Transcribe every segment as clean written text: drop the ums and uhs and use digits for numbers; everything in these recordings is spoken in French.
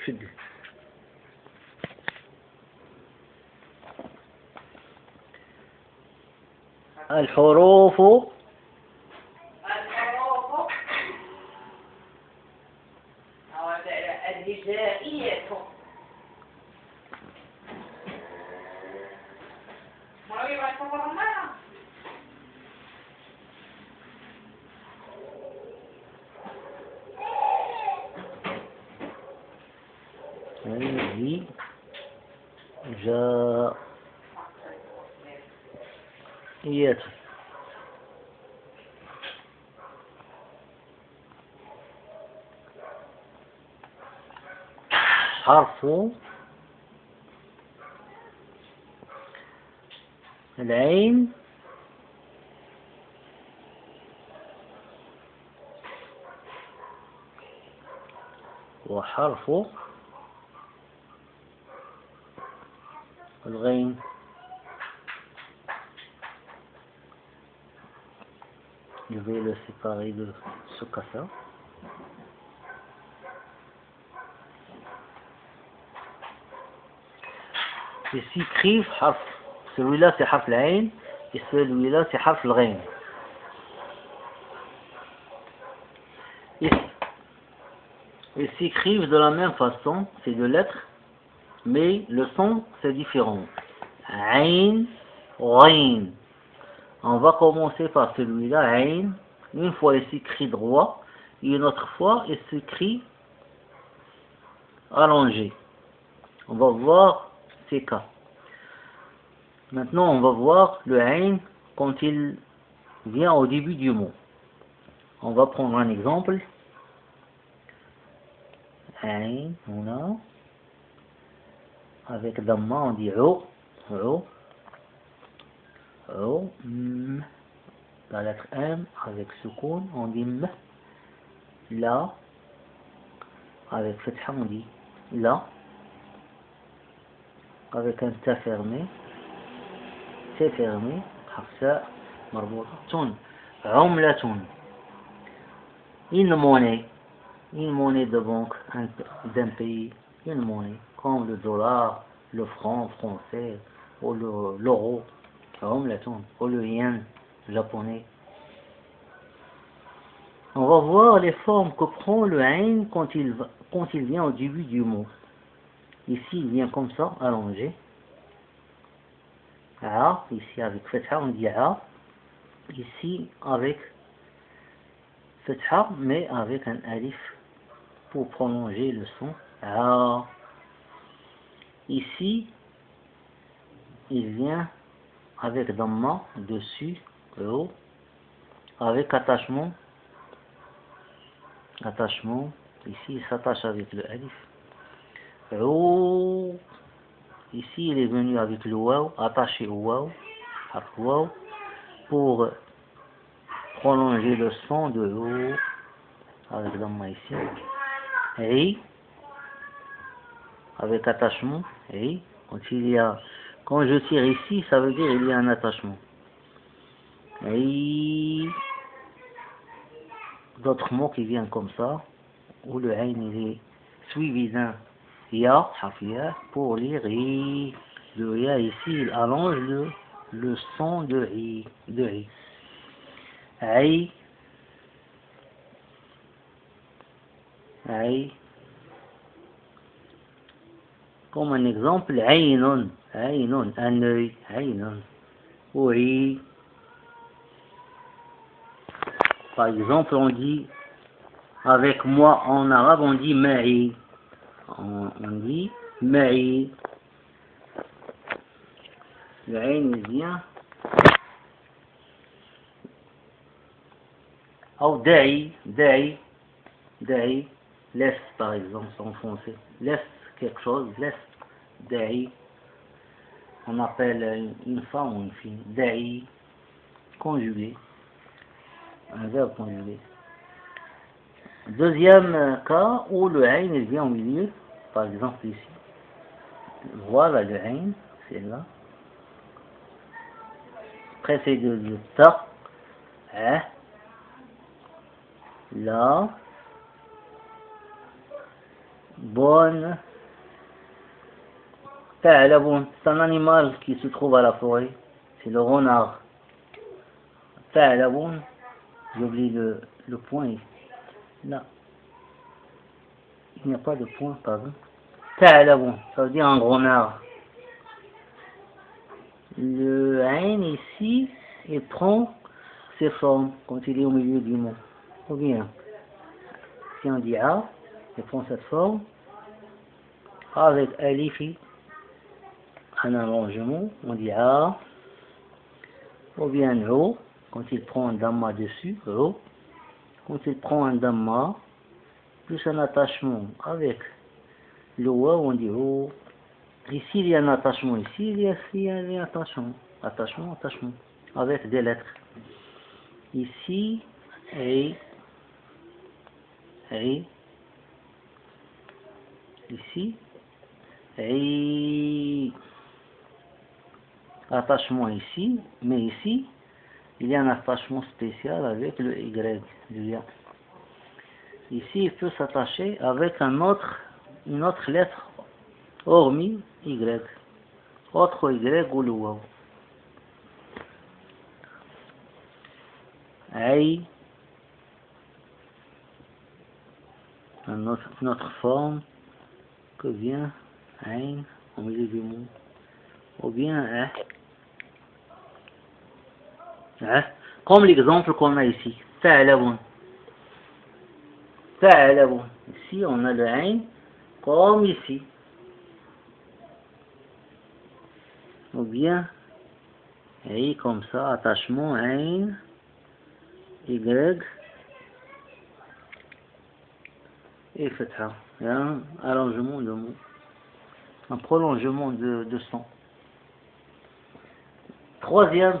شد. الحروف الهجائية. هجائية. حرف العين وحرف الغين. Je vais le séparer de ce cassa. Ici, crif, harf. Celui-là, c'est harf l'ain. Et celui-là, c'est harf l'ghain. Ils s'écrivent de la même façon. C'est deux lettres. Mais le son, c'est différent. Ain, ghain. On va commencer par celui-là, ain. Une fois, il s'écrit droit. Et une autre fois, il s'écrit allongé. On va voir ces cas. Maintenant, on va voir le ain quand il vient au début du mot. On va prendre un exemple. Ain, on a. Avec damma, on dit o. O. O. M. La lettre M. Avec soukoun, on dit m. La. Avec fatha, on dit la. Avec un ta fermé. T fermé. Hafsa. Marboutun. Umlatun. Une monnaie. Une monnaie de banque d'un pays. Une monnaie. Comme le dollar, le franc français, ou l'euro. Umlatun. Ou le yen japonais. On va voir les formes que prend le ain quand il vient au début du mot. Ici, il vient comme ça, allongé. A, ici avec fatha, on dit A. Ici, avec fatha, mais avec un alif pour prolonger le son. A. Ici, il vient avec damma dessus, O, avec attachement. Attachement, ici, il s'attache avec le alif. O. Ici, il est venu avec le waw, attaché au waw, pour prolonger le son de l'eau, avec damma ici. Et, avec attachement, et, quand je tire ici, ça veut dire il y a un attachement. Et, d'autres mots qui viennent comme ça, où le ain il est suivi d'un ya, hafia, pour lire i. Le ya ici, il allonge le son de i. Aïe. Aïe. Comme un exemple, aïnon. Aïnon, un œil. Aïnon. Oui. Par exemple, on dit, avec moi en arabe, on dit ma'i. On dit ma'i. Le aïn, il vient. Ou da'i. Laisse, par exemple, en français. Laisse quelque chose, laisse. Da'i. On appelle une femme ou une fille. Da'i. Conjugué. Un verbe conjugué. Deuxième cas où le ain il vient au milieu, par exemple ici. Voilà le ain, c'est là. Précédé de ta, là, bonne. Ta'labun, c'est un animal qui se trouve à la forêt. C'est le renard. Ta'labun, j'oublie le point ici. Là. Il n'y a pas de point, pardon. Ta'labun, ça veut dire un renard. Le ain ici, il prend ses formes quand il est au milieu du mot. Ou bien, si on dit A, il prend cette forme avec alifi, un allongement, on dit A, ou bien O, quand il prend un damma dessus, O, quand il prend un damma, plus un attachement avec le waw, on dit O. Ici, il y a un attachement, ici, il y a un attachement, attachement, avec des lettres. Ici, A, ici, attachement ici, mais ici, il y a un attachement spécial avec le Y, du lien. Ici, il peut s'attacher avec une autre lettre, hormis Y, autre Y ou le waw. Aïe, une autre forme que vient Aïn au milieu du mot. Ou bien comme l'exemple qu'on a ici. Ta'labun. Ta'labun. Ici, on a le Aïn comme ici. Ou bien, et comme ça, attachement Aïn, Y, et Fatha. Il y a un allongement de mots. Un prolongement de son. Troisième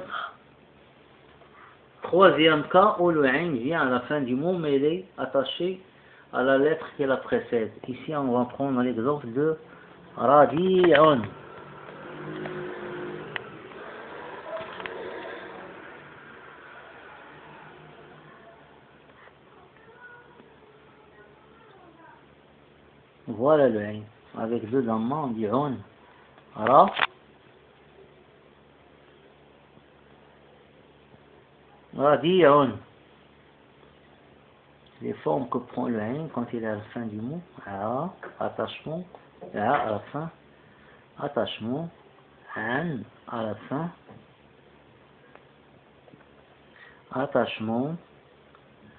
cas où le ain vient à la fin du mot, mais il est attaché à la lettre qui la précède. Ici, on va prendre l'exemple de radi'un. Voilà le ain. Avec deux dammas, on dit on. Ra. Radi'un. Les formes que prend le ain quand il est à la fin du mot. A, attachement. A à la fin. Attachement. An à la fin. Attachement.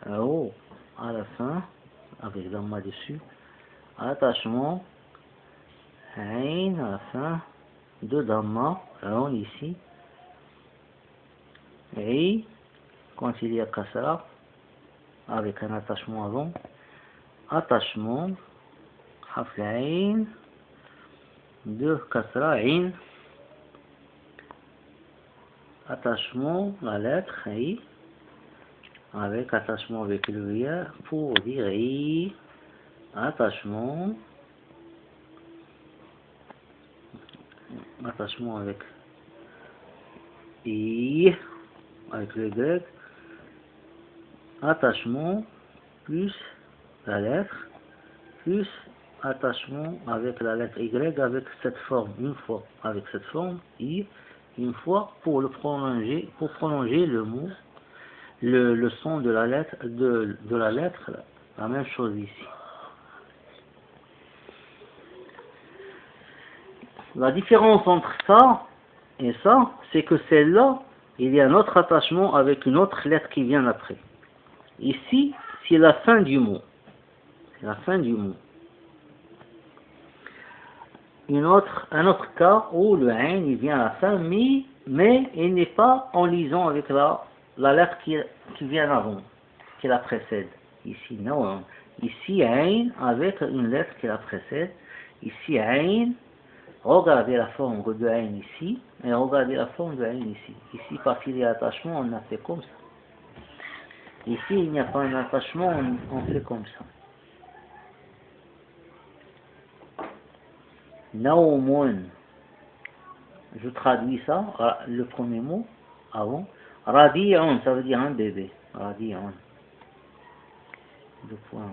O à la fin. Avec damma dessus. Attachement. Ain à la fin. Deux damma. On ici. Et quand il y a kasra, avec un attachement avant, attachement, hafl ain, deux kasra, ain, attachement, la lettre, i, avec attachement avec le ya, pour dire i, attachement avec i, avec le y, attachement, plus la lettre, plus attachement avec la lettre Y, avec cette forme, une fois, avec cette forme, I, une fois, pour prolonger le mot, le son de la lettre, la même chose ici. La différence entre ça et ça, c'est que celle-là, il y a un autre attachement avec une autre lettre qui vient après. Ici, c'est la fin du mot. C'est la fin du mot. Un autre cas où le ain il vient à la fin, mais il n'est pas en liaison avec la lettre qui vient avant, qui la précède. Ici, non. Ici, ain avec une lettre qui la précède. Ici, ain. Regardez la forme de ain ici, et regardez la forme de ain ici. Ici, parce qu'il y a attachement, on a fait comme ça. Ici, il n'y a pas un attachement, on fait comme ça. Naumun. Je traduis ça, le premier mot, avant. Radi'un, ça veut dire un bébé. Radi'un. Deux points.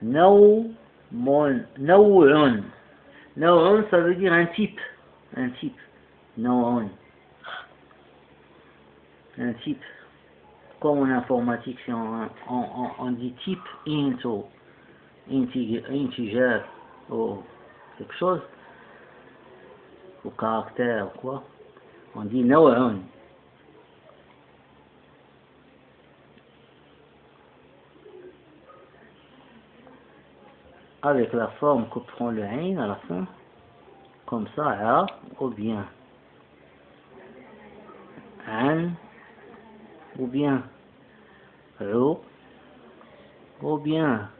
Nau, Mon naw'un. Naw'un, ça veut dire un type. Un type. Naw'un. Un type. Comme en informatique, si on dit type into, integer, ou quelque chose, ou caractère, ou quoi, on dit naw'un. Avec la forme que prend le ain à la fin, comme ça, a, ou bien an, ou bien ro, ou bien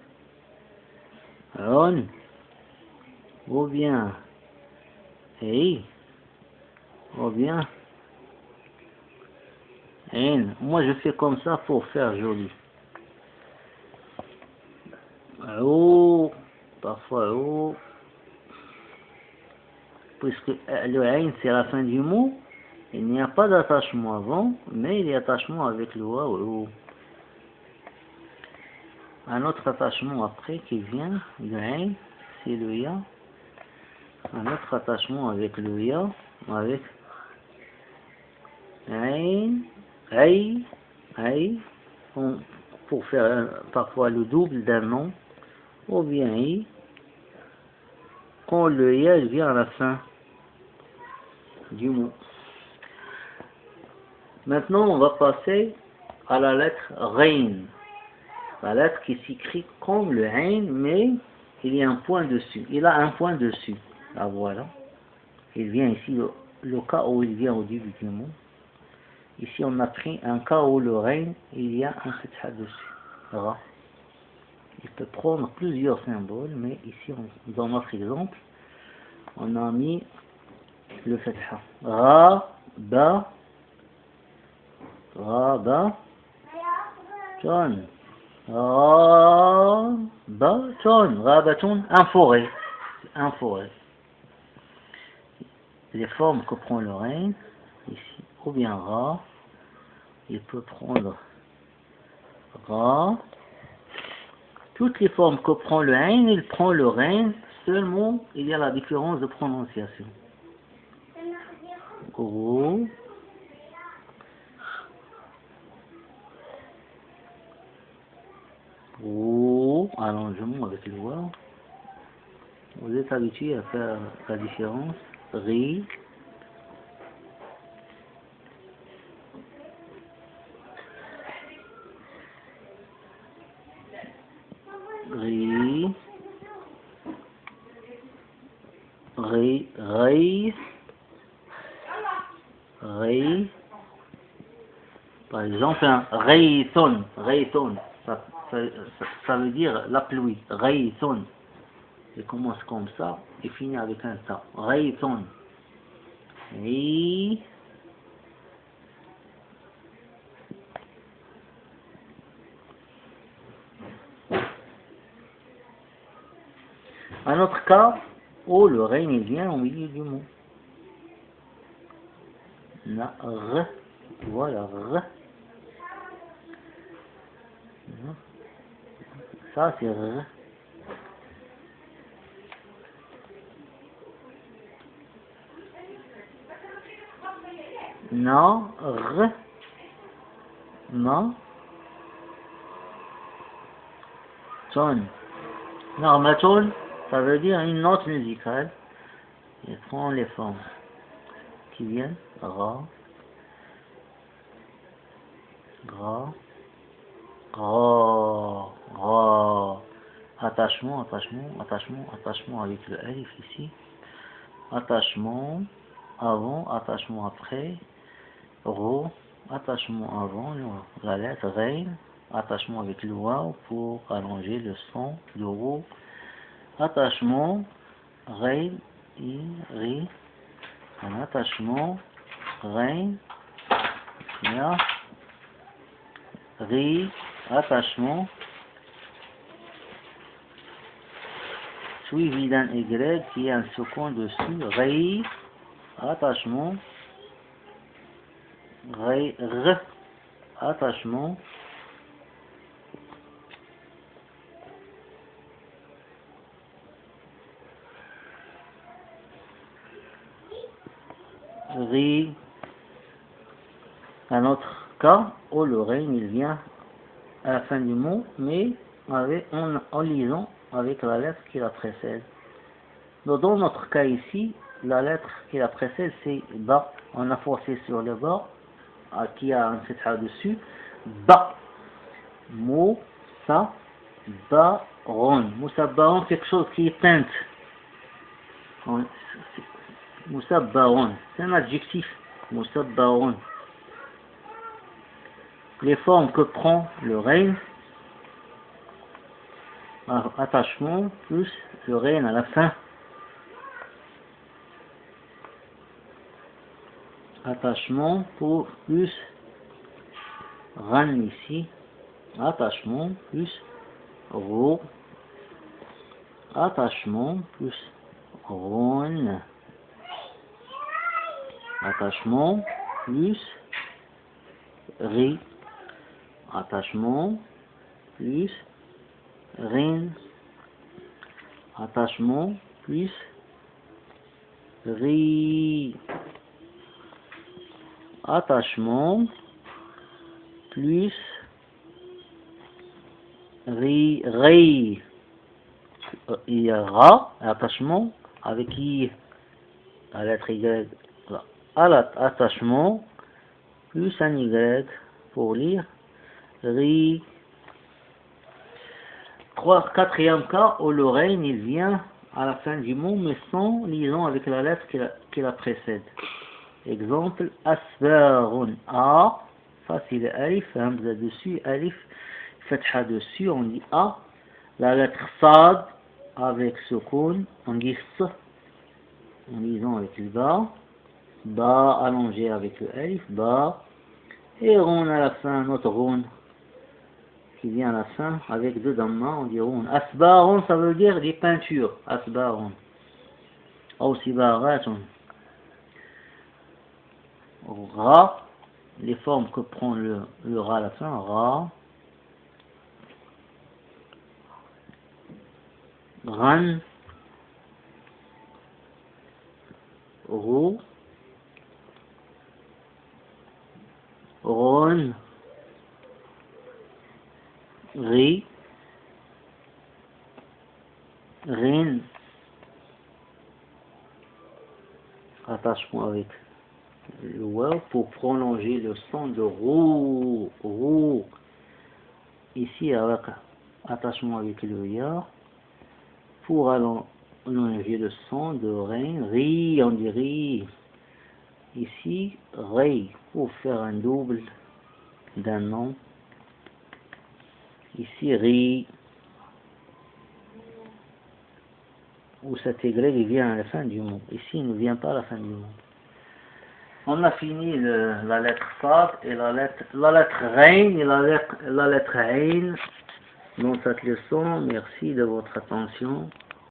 on, ou bien ei, ou bien en. Moi je fais comme ça pour faire joli. Ou, parfois ou, puisque le ain c'est la fin du mot, il n'y a pas d'attachement avant, mais il y a attachement avec le ou. Un autre attachement après qui vient, le ain, c'est le ya. Un autre attachement avec le ya, avec ain, ay, ay, pour faire parfois le double d'un nom, ou bien i, quand le ya il vient à la fin du mot. Maintenant, on va passer à la lettre rein. La lettre qui s'écrit comme le ain, mais il y a un point dessus. Il a un point dessus. La voilà. Il vient ici, le cas où il vient au début du mot. Ici, on a pris un cas où le rein, il y a un fatha dessus. Ra. Il peut prendre plusieurs symboles, mais ici, dans notre exemple, on a mis le fatha. Ra, ba, ton. Rabaton, rabaton, un forêt. Un forêt. Les formes que prend le rein, ici, ou bien ra, il peut prendre ra. Toutes les formes que prend le ain, il prend le rein, seulement il y a la différence de prononciation. Gros. Gros. Allongement avec le waw. Vous êtes habitué à faire la différence. Ri. Ri. Ri. Ri. Ri. Par exemple, un rayton. Rayton. Ça veut dire la pluie. Rayton. Il commence comme ça et finit avec un ta. Rayton. Et un autre cas où le rein il vient au milieu du mot. Na, r. Voilà, r. Ça c'est r. Non, r. Non. Ton. Normaton, ça veut dire une note musicale. Il prend les formes qui viennent. Ra. Ra. Ra. Ra. Attachement, attachement, attachement, attachement avec le alif ici. Attachement avant, attachement après. Ro, attachement avant, la lettre rein. Attachement avec le waw pour allonger le son, le ro. Attachement, rein, i, ri. Un attachement, rein, ya, ri, attachement, suivi d'un Y qui est un second dessus, ri, attachement, ri, r, attachement, ri. Un autre cas où le rein il vient à la fin du mot, mais en lisant avec la lettre qui la précède. Donc, dans notre cas ici, la lettre qui la précède c'est ba. On a forcé sur le ba, qui a un fetha dessus. Ba. Moussabaron. Moussabaron, quelque chose qui est peinte. Moussabaron, c'est un adjectif. Moussabaron. Les formes que prend le rein, attachement plus le rein à la fin. Attachement pour plus ran ici. Attachement plus ro. Attachement plus ron. Attachement plus ri. Attachement plus rin. Attachement plus ri. Attachement plus ri. Il y a ra, attachement avec i, la lettre y. Attachement plus un y pour lire ri. Quatrième cas où le rein il vient à la fin du mot mais sans liaison avec la lettre qui la précède. Exemple, asbarun. A, ça c'est le alif, hamza dessus, alif, fatha dessus, on dit A. La lettre sad avec sukun, on dit S, en lisant avec le ba. Ba allongé avec le alif, ba. Et ron à la fin, notre ron qui vient à la fin avec deux damma, on dit ron. Asbarun, ça veut dire des peintures, asbarun. Ou sibaratun. Ra, les formes que prend le ra à la fin, ra, ran, rou, ron, ri, rin, attachement avec le waw pour prolonger le son de roux, roux. Ici avec attachement avec le ya pour allonger le son de rein, ri, on dit ri. Ici rei pour faire un double d'un nom. Ici ri où cet Y vient à la fin du mot. Ici il ne vient pas à la fin du mot. On a fini la lettre Sad et la lettre Rein et la lettre Ain dans cette leçon. Merci de votre attention.